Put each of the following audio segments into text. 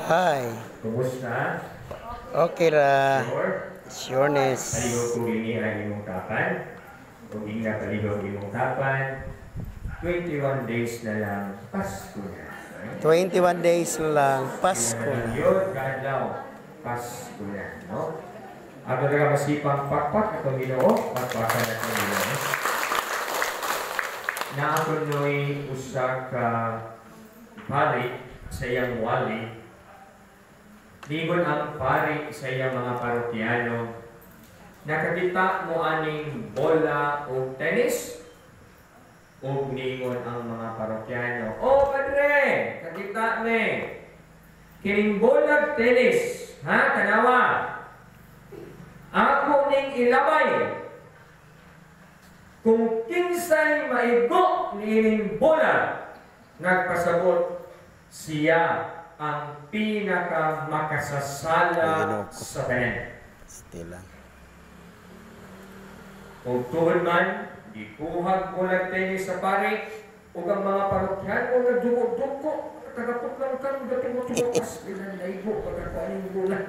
Hi. Kumusta? Okay ra. Sure? Sureness. Kaligaw ko ini ang imong tapan. Kung hindi na kaligaw imong tapan, 21 days na lang Pasko na. 21 days lang Pasko na. Yun, kadlaw, Pasko na. No? Ako na masipang pakpak itong Ginoo, pakpakan na itong Ginoo. Na ako no'y usa ka pari sa iyang wali. Lingon ang pari sa iyang mga parokyano. Nakakita mo aning bola o tennis? O lingon ang mga parokyano. Oh, padre! Kakita me! Kining bola tennis. Ha? Tanawa! Ako ning ilabay. Kung kinsay maigo nining bola, nagpasabot siya ang pinaka makasasala sa tanan. Stila. O tuhod man, ikuhag bola tennis sa pare, o ang mga parokyano nga dugo-dugo, tagapuklang kang gatong-dugo, as pinanaigo, pagkakain bola.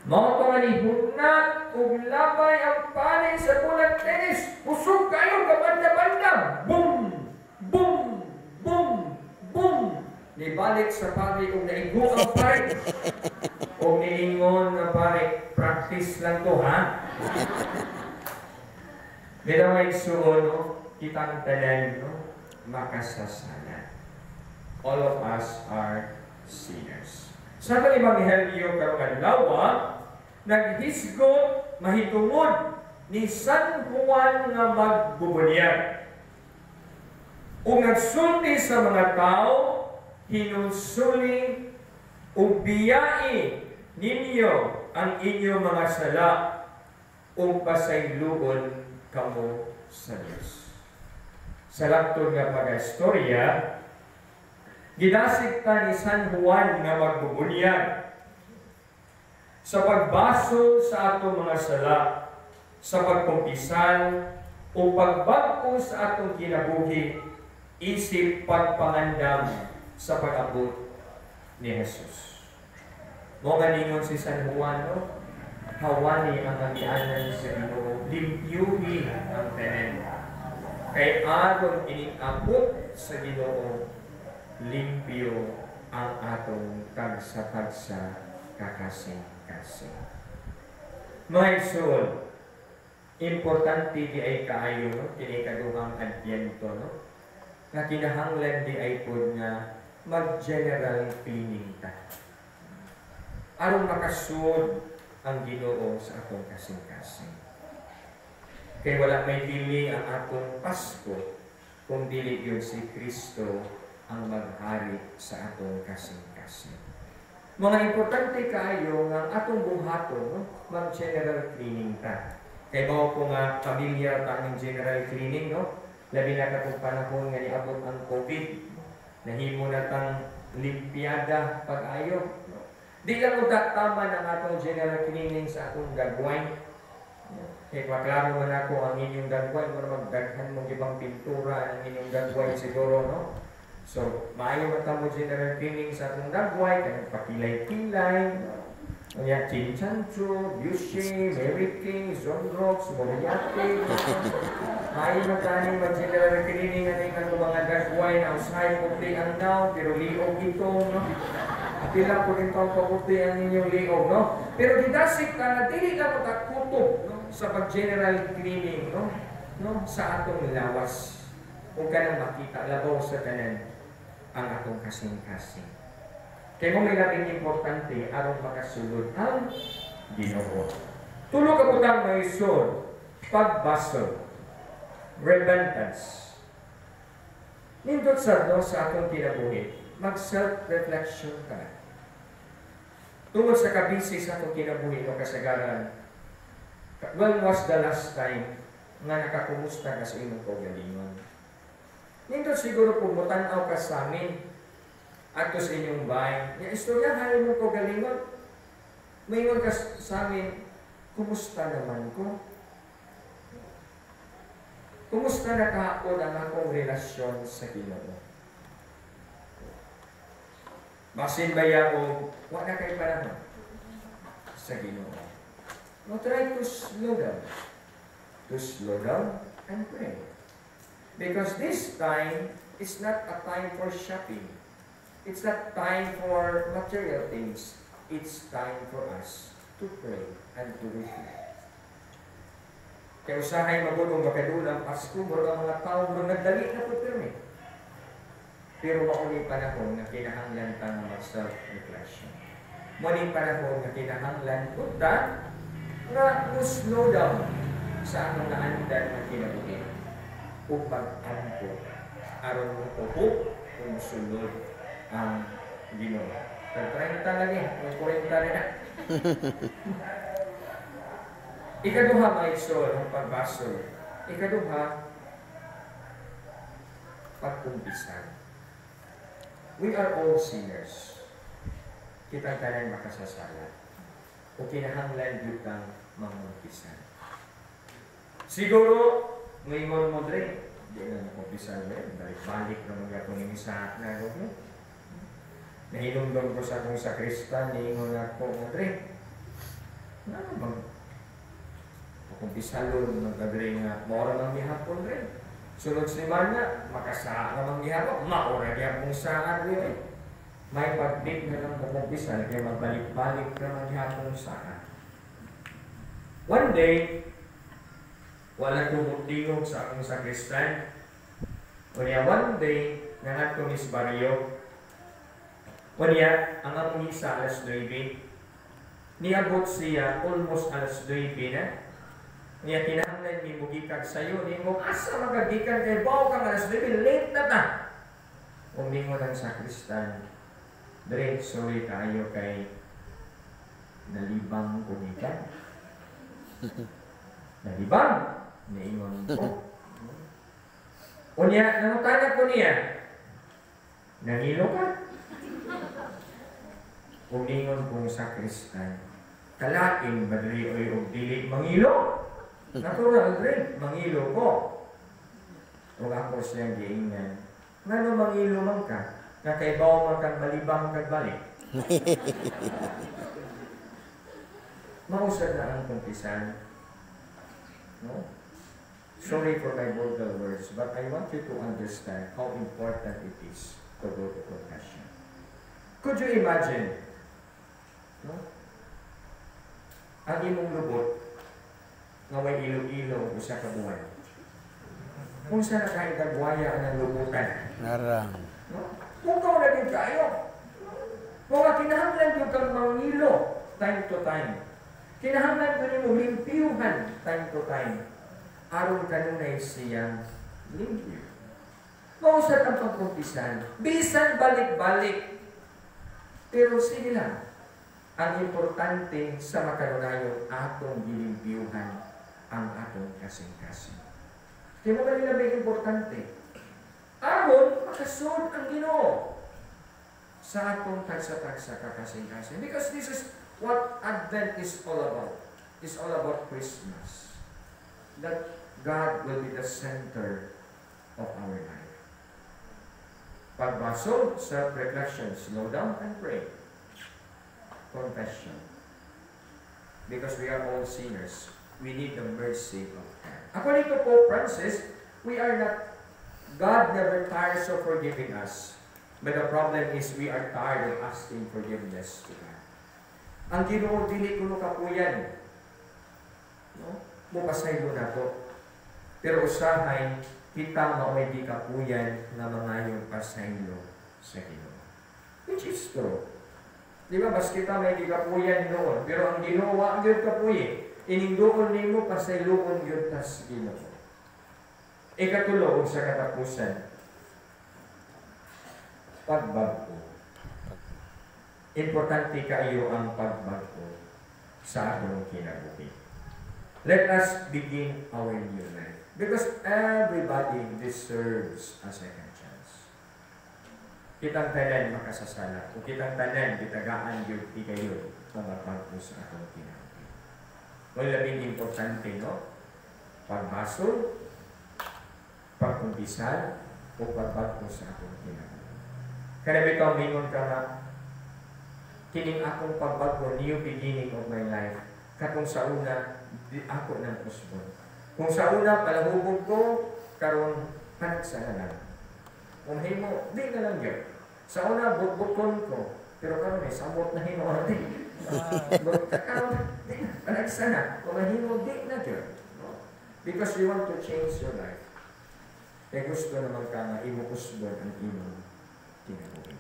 Mga panganihunat, ug labay ang pare sa bola tennis, usog kayo, kabanda-banda, boom! Boom! Boom! Boom! Nibalik sa pare kung naigo ang pare. Kung niingon na pare, practice lang to, ha? Minaway suon, no? Kitang tanan, no? Makasasala. All of us are sinners. Sa itong Ebanghelyo karong adlaw, naghisgot mahitungod ni San Juan nga magbubunyag. O nagsulti sa mga tao, hinusuli o biyai ninyo ang inyong mga sala o pasayloon kamo sa Diyos. Sa laktod nga pag-istorya, gidasig ta ni San Juan nga magbubunyag sa pagbasol sa atong mga sala, sa pagkumpisan o pagbagko sa atong kinabuhi, isip pagpangandam sa pag-abot ni Jesus. Mo ganingon si San Juan, no? Hawani ang agianan sa Ginoo, limpyuhi ang tanan. Kay aron inabot sa Ginoo, limpyo ang atong tagsa-tagsa kakasing-kasing. Mga igsoon, importante di ay kaayo, no? Kini kaduhang adbyento, no? Na kinahanglan di ay pod nga mag-general cleaning ta. Aron makasud ang Ginoo sa atong kasing-kasing. Kay wala may dili ang atong Pasko kung dili yun si Kristo ang maghari sa atong kasing-kasing. Mga importante kayo nga atong buhaton, no? Mag-general cleaning ta. Kay bao ko nga pamilya ta ng general cleaning, no? Labi na katong panahon nga niabot ang COVID, nahimo na tang limpiada pag-ayo. Di lang tama ng atong general cleaning sa atong gagway. Kaya maklaro man ako ang inyong gagway, kung magdaghan mong ibang pintura ang inyong gagway siguro, no? So, maayo man mo general cleaning sa atong gagway, kaya pakilay-kilay, kaya Chinchancho, Bushe, Mary King, Zonrox, Moriarty. Maayo man tayo mag-general cleaning ang mga gagway na usahay puti ang daw, pero liog ito, no? Pila po rin pang paputi ang inyong liog, no? Pero didasik ka na dili ka matakutob, no? Sa pag-general cleaning, no? Sa atong lawas. Kung ka nang makita, labaw sa kanan ang atong kasing-kasing. Kaya mo may labing importante, aron makasulod ang Ginoo. Tulo ka putang may isod, pagbasol, repentance. Nindot sa atong kinabuhi, mag-self-reflection ka. Tungkol sa kabisi sa atong kinabuhi o kasagaran, when was the last time nga nakakumusta ka sa imong kaugalingon? Nindot siguro kung mutanaw ka sa amin, at sa inyong bahay, yung istorya, halin mo kaugalingon, mayroon ka sa amin, kumusta naman ko? Kumusta na kahapon ang akong relasyon sa Ginoo? Masin ba o wala kay panahon sa Ginoo. No, try to slow down. To slow down and pray. Because this time is not a time for shopping. It's not time for material things. It's time for us to pray and to reflect. Kaya usahay magulong makadulang Pasko, mga mga tao, nagdali na po pirmi. Pero mauli panahon na kinahanglan ta ng self-reflection. Mauli panahon na kinahanglan po ta na slow down sa atong naandan na kinabuhi upang ampo aron mo upo kung sulod ang Ginoo. Tag 30 lagi, may 40 na. Ikaduha, mga isol, ang pagbasol. Ikaduha, pagkumpisan. We are all sinners. Kitang tanan makasasala. O kinahanglan yun kang mangumpisan. Siguro, ngayon mo dre, hindi na nakumpisan rin. Balik na mga kuning sa na mo. Nahinumdom ko sa akong sakristan, niingon ako mo dre. Ano bang kumpisalon nagdadre nga maura ng gihapon rin. Sunod semana, makasaan ng gihapon, maura gihapon saan rin. May pagdik na lang kumpisal, kaya magbalik-balik na ng gihapon saan. One day, wala tumutingog sa akong sakristan. Kunya one day, nangat ko Miss Barrio. Kunya, ang akong isa alas 9. Niabot siya almost alas 9 na. Niya kinahanglan ni mo gikan sayo, ni mo asa magagikan kay bawo kang alas 9, late na ta. Umingon ang sakristan. Dre, sorry kayo kay nalibang ko gikan. Nalibang? Niingon ko. Unya, nangutanag ko niya. Nangilo ka? Umingon kong sakristan. Kalaing badri oy og dili mangilo. Natural rin, mangilo ko. Huwag ako siyang giingnan. Ngano mangilo man ka? Kakaibaw man kang malibang kagbalik. Mausad na ang kumpisan. No? Sorry for my vulgar words, but I want you to understand how important it is to go to confession. Could you imagine? No? Ang imong lubot nga may ilo-ilo o sa kabuhay. Kung saan nakaigagwaya ang lubutan. Narang. No? Kung kau na din kayo. Kung kinahanglan yung kang mangilo time to time. Kinahanglan ko mo limpiyuhan time to time. Aron kanunay siyang limpyo. Mausat ang pagkumpisan. Bisan balik-balik. Pero sige lang. Ang importante sa makanunayon atong gilimpiyuhan ang atong kasing-kasing. Di mo ba nila may importante? Aron makasunod ang Ginoo sa atong tagsa-tagsa kakasing-kasing. Because this is what Advent is all about. It's all about Christmas. That God will be the center of our life. Pagbasol, self-reflection, slow down and pray. Confession. Because we are all sinners. We need the mercy of God. According to Pope Francis, we are not, God never tires of forgiving us. But the problem is we are tired of asking forgiveness to God. Ang Ginoo dili kuno kapuyan. No? Mupasaylo na to. Pero usahay, kita maoy di kapuyan na mangayong pasaylo sa Ginoo. Which is true. Di ba, bas kita may gikapuyan noon, pero ang Ginoo ang yun kapuyi, iningdoon nimo pasayloon yun tas Ginoo. Ikatulo sa katapusan, pagbago. Importante kayo ang pagbago sa atong kinabuhi. Let us begin our new life. Because everybody deserves a second chance. Kitang tanan makasasala. Kung kitang tanan, kitagaan yun, di kayo pagbago sa atong kinabuhi. Well, labing importante, no? Pagbasol, pagkumpisal, o pagbago sa atong kinabuhi. Kaya bitaw, mingon ka na, kining akong pagbago, new beginning of my life. Katong sa una, di ako ng usbon. Kung sa una, palahubog ko, karon panagsana lang. Kung himo, di na lang yun. Sa una, butbuton ko. Pero karon may samot na himo. Karon, di na, panagsana. Kung himo, di na yun. Because you want to change your life. Kaya gusto naman ka nga imo usbon ang imo tinabuhin.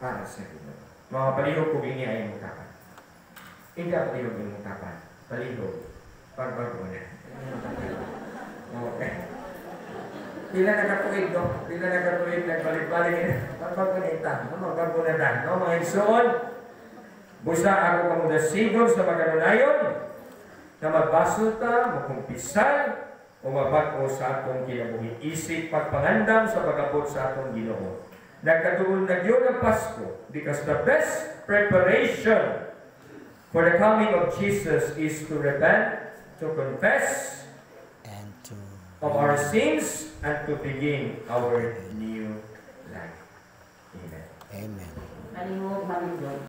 Para sa Ginoo. Mga palihog ko bini ay imong kapan. Hindi ang palihog imong kapan. Palihog. Pagbago na. Okay. Pila nagatuig, no? Pila nagatuig, nagbalik-balik. Pagbago na ita. Magbago na na. No, mga igsoon. Busa ako kamudasigon sa maganunayon na magbasol ta, makumpisal, o mabago sa atong kinabuhi. Isip pagpangandam sa pagabot sa atong Ginoo. Nagkatuon na yun ang Pasko because the best preparation for the coming of Jesus is to repent, to confess And to of our sins, and to begin our new life. Amen. Amen. Palihog, malindog.